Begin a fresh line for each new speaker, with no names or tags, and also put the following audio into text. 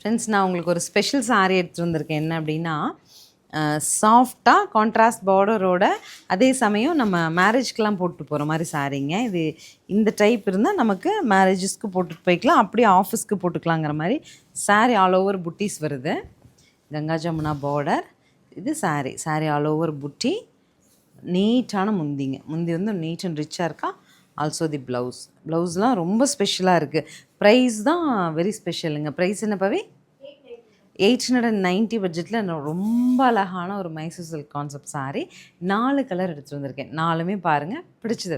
Friends, நான் உங்களுக்கு ஒரு ஸ்பெஷல் saree எடுத்துகிட்டு வந்திருக்கேன். என்ன அப்படின்னா, சாஃப்டாக கான்ட்ராஸ்ட் பார்டரோட, அதே சமயம் நம்ம மேரேஜ்க்கெலாம் போட்டு போகிற மாதிரி சாரீங்க. இது இந்த டைப் இருந்தால் நமக்கு மேரேஜஸ்க்கு போட்டுட்டு போய்க்கலாம், அப்படியே ஆஃபீஸ்க்கு போட்டுக்கலாங்கிற மாதிரி saree ஆல் ஓவர் புட்டீஸ் வருது. கங்கா ஜமுனா பார்டர். இது saree ஆல் ஓவர் புட்டி. நீட்டான முந்தி வந்து நீட் அண்ட் ரிச்சாக இருக்கா. ஆல்சோ தி ப்ளவுஸ்லாம் ரொம்ப ஸ்பெஷலாக இருக்குது. ப்ரைஸ் தான் வெரி ஸ்பெஷலுங்க. ப்ரைஸ் என்ன பவி? 890 பட்ஜெட்டில் ரொம்ப அழகான ஒரு Mysore silk concept saree. 4 colour எடுத்துகிட்டு வந்திருக்கேன். 4மே பாருங்கள், பிடிச்சது.